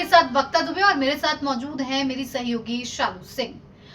आपके साथ वक्ता दुबे और मेरे साथ मौजूद हैं मेरी सहयोगी शालू सिंह।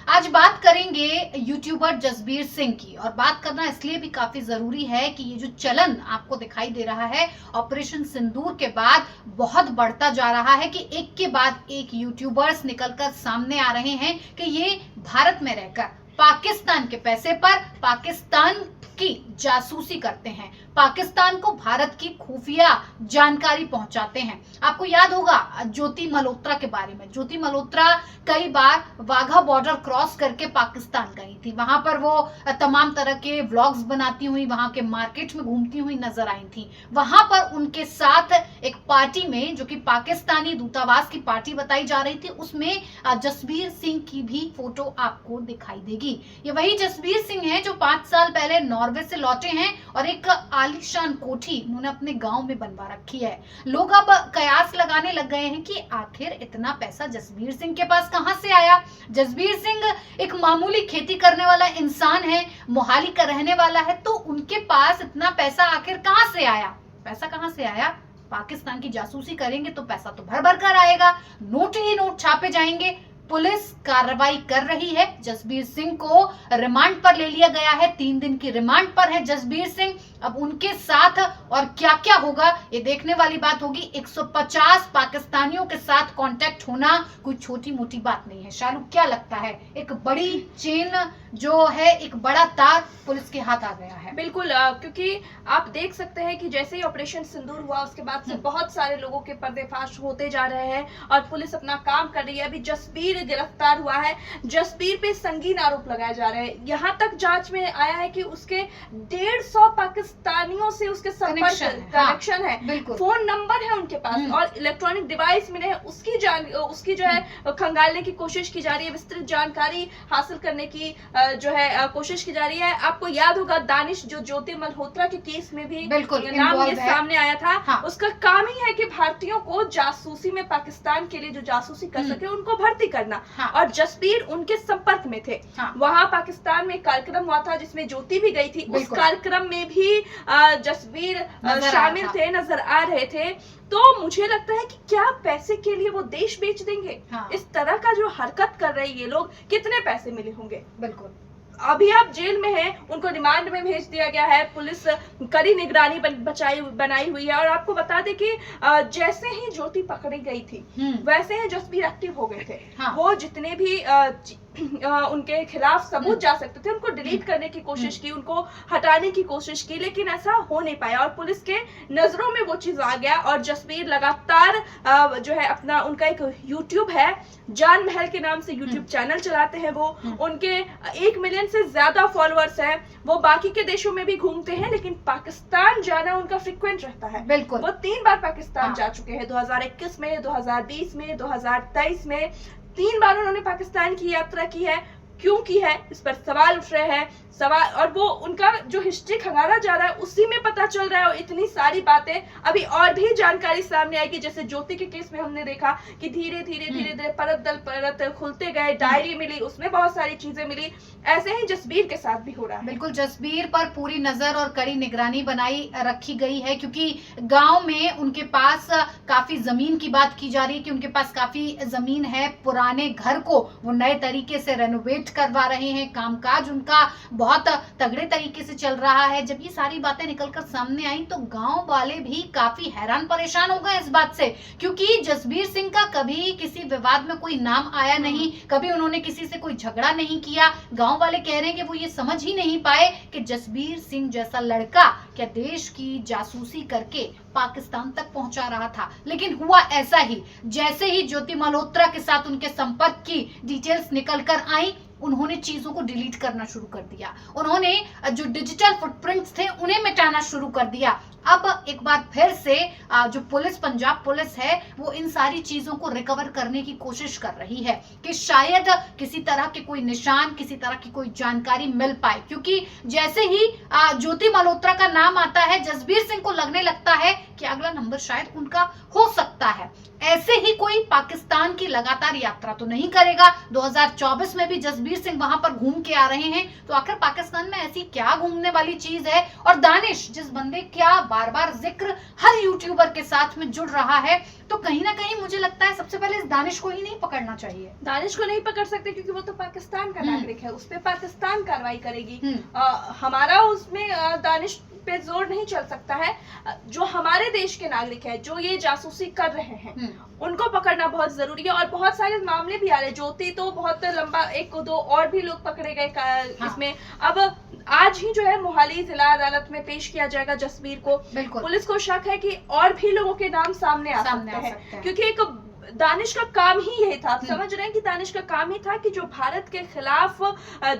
आज बात करेंगे यूट्यूबर जसबीर सिंह की, और बात करना इसलिए भी काफी जरूरी है कि ये जो चलन आपको दिखाई दे रहा है ऑपरेशन सिंदूर के बाद बहुत बढ़ता जा रहा है कि एक के बाद एक यूट्यूबर्स निकलकर सामने आ रहे हैं कि ये भारत में रहकर पाकिस्तान के पैसे पर पाकिस्तान की जासूसी करते हैं, पाकिस्तान को भारत की खुफिया जानकारी पहुंचाते हैं। आपको याद होगा ज्योति मल्होत्रा के बारे में। ज्योति मल्होत्रा कई बार वाघा बॉर्डर क्रॉस करके पाकिस्तान गई थी। वहां पर वो तमाम तरह के व्लॉग्स बनाती हुई वहां के मार्केट में घूमती हुई नजर आई थी। वहां पर उनके साथ एक पार्टी में, जो कि पाकिस्तानी दूतावास की पार्टी बताई जा रही थी, उसमें जसबीर सिंह की भी फोटो आपको दिखाई देगी। ये वही जसबीर सिंह है जो 5 साल पहले नॉर्वे से लौटे हैं और एक आलीशान कोठी उन्होंने अपने गांव में बनवा रखी है। लोग अब कयास लगाने लग गए हैं कि आखिर इतना पैसा जसबीर सिंह के पास कहां से आया। जसबीर सिंह एक मामूली खेती करने वाला इंसान है, मोहाली का रहने वाला है, तो उनके पास इतना पैसा आखिर कहां से आया? पैसा कहां से आया? पाकिस्तान की जासूसी करेंगे तो पैसा तो भर भर कर आएगा, नोट ही नोट छापे जाएंगे। पुलिस कार्रवाई कर रही है। जसबीर सिंह को रिमांड पर ले लिया गया है। 3 दिन की रिमांड पर है जसबीर सिंह। अब उनके साथ और क्या क्या होगा ये देखने वाली बात होगी। 150 पाकिस्तानियों के साथ कांटेक्ट होना कोई छोटी मोटी बात नहीं है। शालू, क्या लगता है? एक बड़ी चेन जो है, एक बड़ा तार पुलिस के हाथ आ गया है। बिल्कुल, क्योंकि आप देख सकते हैं कि जैसे ही ऑपरेशन सिंदूर हुआ उसके बाद से बहुत सारे लोगों के पर्दाफाश होते जा रहे हैं और पुलिस अपना काम कर रही है। अभी जसबीर गिरफ्तार हुआ है। जसबीर पे संगीन आरोप लगाए जा रहे हैं। यहाँ तक जांच में आया है कि उसके 150 पाकिस्तानियों से उसके संपर्क कनेक्शन है, फोन नंबर है उनके पास और इलेक्ट्रॉनिक डिवाइस मिले हैं। उसकी जो है खंगालने की कोशिश की जा रही है, विस्तृत जानकारी हासिल करने की जो है कोशिश की जा रही है। आपको याद होगा दानिश जो ज्योति मल्होत्रा के केस में भी नाम ये सामने आया था। हाँ। उसका काम ही है कि भारतीयों को जासूसी में, पाकिस्तान के लिए जो जासूसी कर सके उनको भर्ती करना। हाँ। और जसबीर उनके संपर्क में थे। हाँ। वहां पाकिस्तान में कार्यक्रम हुआ था जिसमें ज्योति भी गई थी। उस कार्यक्रम में भी जसबीर शामिल थे, नजर आ रहे थे। तो मुझे लगता है कि क्या पैसे के लिए वो देश बेच देंगे? हाँ। इस तरह का जो हरकत कर रहे ये लोग, कितने पैसे मिले होंगे? बिल्कुल। अभी आप जेल में हैं, उनको रिमांड में भेज दिया गया है। पुलिस कड़ी निगरानी बनाई हुई है। और आपको बता दें कि जैसे ही ज्योति पकड़ी गई थी वैसे ही जसबीर एक्टिव हो गए थे। हाँ। वो जितने भी उनके खिलाफ सबूत जा सकते थे उनको डिलीट करने की कोशिश की, उनको हटाने की कोशिश की, लेकिन ऐसा हो नहीं पाया और पुलिस के नजरों में वो चीज आ गया। और जसबीर लगातार जो है अपना, उनका एक यूट्यूब है, जान महल के नाम से यूट्यूब चैनल चलाते हैं वो। उनके 1 मिलियन से ज्यादा फॉलोअर्स हैं। वो बाकी के देशों में भी घूमते हैं, लेकिन पाकिस्तान जाना उनका फ्रिक्वेंट रहता है। बिल्कुल। वो 3 बार पाकिस्तान जा चुके हैं, 2021 में, 2020 में, 2023 में। 3 बार उन्होंने पाकिस्तान की यात्रा की है। क्यों की है, इस पर सवाल उठ रहे हैं। और वो उनका जो हिस्ट्री खंगाला जा रहा है उसी में पता चल रहा है। और इतनी सारी बातें, अभी और भी जानकारी सामने आएगी। जैसे ज्योति के केस में हमने देखा कि धीरे धीरे परत दर परत खुलते गए, डायरी मिली, उसमें बहुत सारी चीजें मिली। ऐसे ही जसबीर के साथ भी हो रहा है। बिल्कुल, जसबीर पर पूरी नजर और कड़ी निगरानी बनाई रखी गई है, क्योंकि गांव में उनके पास काफी जमीन की बात की जा रही है कि उनके पास काफी जमीन है। पुराने घर को वो नए तरीके से रेनोवेट करवा रहे हैं। कामकाज उनका बहुत तगड़े तरीके से चल रहा है। जब ये सारी बातें निकलकर सामने आई तो गांव वाले भी काफी हैरान परेशान हो गए इस बात से, क्योंकि जसबीर सिंह का कभी किसी विवाद में कोई नाम आया नहीं, कभी उन्होंने किसी से कोई झगड़ा नहीं किया। गांव वाले कह रहे हैं कि वो ये समझ ही नहीं पाए कि जसबीर सिंह जैसा लड़का क्या देश की जासूसी करके पाकिस्तान तक पहुंचा रहा था। लेकिन हुआ ऐसा ही, जैसे ही ज्योति मल्होत्रा के साथ उनके संपर्क की डिटेल्स निकलकर आई, उन्होंने चीजों को डिलीट करना शुरू कर दिया। उन्होंने जो डिजिटल फुटप्रिंट्स थे उन्हें मिटाना शुरू कर दिया। अब एक बार फिर से जो पुलिस, पंजाब पुलिस है, वो इन सारी चीजों को रिकवर करने की कोशिश कर रही है कि शायद किसी तरह के कोई निशान, किसी तरह की कोई जानकारी मिल पाए। क्योंकि जैसे ही ज्योति मल्होत्रा का नाम आता है, जसबीर सिंह को लगने लगता है कि अगला नंबर शायद उनका हो सकता है। ऐसे ही कोई पाकिस्तान की लगातार यात्रा तो नहीं करेगा। 2024 में भी जसबीर सिंह वहां पर घूम के आ रहे हैं, तो आखिर पाकिस्तान में ऐसी क्या घूमने वाली चीज है। और दानिश, जिस बंदे का बार बार जिक्र हर यूट्यूबर के साथ में जुड़ रहा है, तो कहीं ना कहीं मुझे लगता है सबसे पहले इस दानिश को ही नहीं पकड़ना चाहिए। दानिश को नहीं पकड़ सकते क्योंकि वो तो पाकिस्तान का नागरिक है, उस पे पाकिस्तान कार्रवाई करेगी। हमारा उसमें दानिश पे जोर नहीं चल सकता है। जो हमारे देश के नागरिक है, जो ये जासूसी कर रहे हैं, उनको पकड़ना बहुत जरूरी है। और बहुत सारे मामले भी आ रहे हैं। ज्योति तो बहुत लंबा, एक दो और भी लोग पकड़े गए इसमें। अब आज ही जो है मोहाली जिला अदालत में पेश किया जाएगा जसबीर को। पुलिस को शक है कि और भी लोगों के नाम सामने आ सकते हैं, क्योंकि एक दानिश का काम ही यही था। आप समझ रहे हैं कि दानिश का काम ही था कि जो भारत के खिलाफ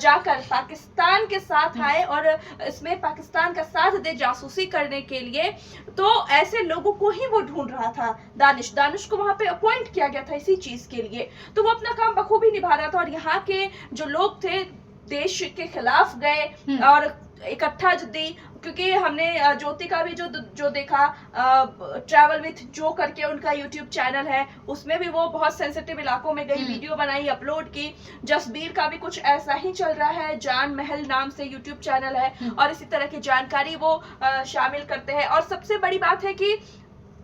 जाकर पाकिस्तान के साथ आए और इसमें पाकिस्तान का साथ दे जासूसी करने के लिए, तो ऐसे लोगों को ही वो ढूंढ रहा था। दानिश को वहां पे अपॉइंट किया गया था इसी चीज के लिए, तो वो अपना काम बखूबी निभा रहा था। और यहाँ के जो लोग थे देश के खिलाफ गए और इकट्ठा दी, क्योंकि हमने ज्योति का भी जो देखा, ट्रैवल विथ जो करके उनका यूट्यूब चैनल है, उसमें भी वो बहुत सेंसिटिव इलाकों में गई, वीडियो बनाई, अपलोड की। जसबीर का भी कुछ ऐसा ही चल रहा है, जान महल नाम से यूट्यूब चैनल है, और इसी तरह की जानकारी वो शामिल करते हैं। और सबसे बड़ी बात है कि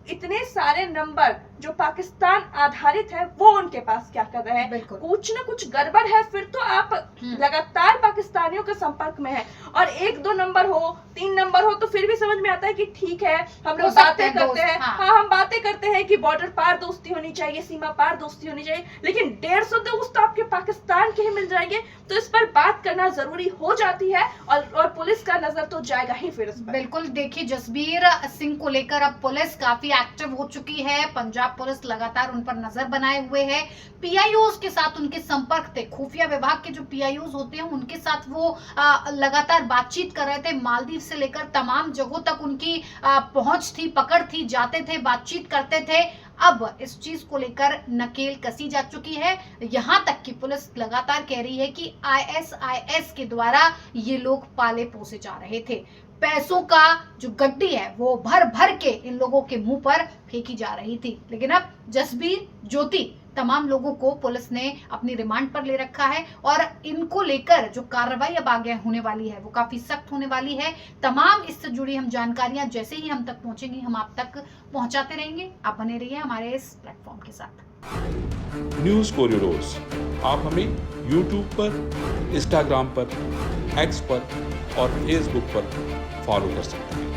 इतने सारे नंबर जो पाकिस्तान आधारित है, वो उनके पास क्या कर रहे हैं। कुछ न कुछ गड़बड़ है, फिर तो आप लगातार पाकिस्तानियों के संपर्क में है। और 1-2 नंबर हो, 3 नंबर हो, तो फिर भी समझ में आता है कि ठीक है, हम लोग बातें करते हैं। हाँ, हम बातें करते हैं कि बॉर्डर पार दोस्ती होनी चाहिए, सीमा पार दोस्ती होनी चाहिए, लेकिन 150 दोस्त आपके पाकिस्तान के ही मिल जाएंगे, तो इस पर बात करना जरूरी हो जाती है। और पुलिस का नजर तो जाएगा ही फिर इस पर। बिल्कुल, देखिए जसबीर सिंह को लेकर अब पुलिस काफी एक्टिव हो चुकी है। पंजाब पुलिस लगातार उन पर नजर बनाए हुए है। पीआईओज के साथ उनके संपर्क थे, खुफिया विभाग के जो पीआईओज होते हैं उनके साथ वो लगातार बातचीत कर रहे थे। मालदीव से लेकर तमाम जगहों तक उनकी पहुंच थी, पकड़ थी, जाते थे, बातचीत करते थे। अब इस चीज को लेकर नकेल कसी जा चुकी है। यहां तक कि पुलिस लगातार कह रही है कि आईएसआईएस के द्वारा ये लोग पाले पोसे जा रहे थे। पैसों का जो गड्डी है वो भर भर के इन लोगों के मुंह पर फेंकी जा रही थी। लेकिन अब जसबीर, ज्योति, तमाम लोगों को पुलिस ने अपनी रिमांड पर ले रखा है और इनको लेकर जो कार्रवाई अब आगे होने वाली है वो काफी सख्त होने वाली है। तमाम इससे जुड़ी हम जानकारियां जैसे ही हम तक पहुंचेंगी हम आप तक पहुंचाते रहेंगे। आप बने रहिए हमारे इस प्लेटफॉर्म के साथ। न्यूज़ कोरिडोर्स आप हमें यूट्यूब पर, इंस्टाग्राम पर, एक्स पर और फेसबुक पर फॉलो कर सकते हैं।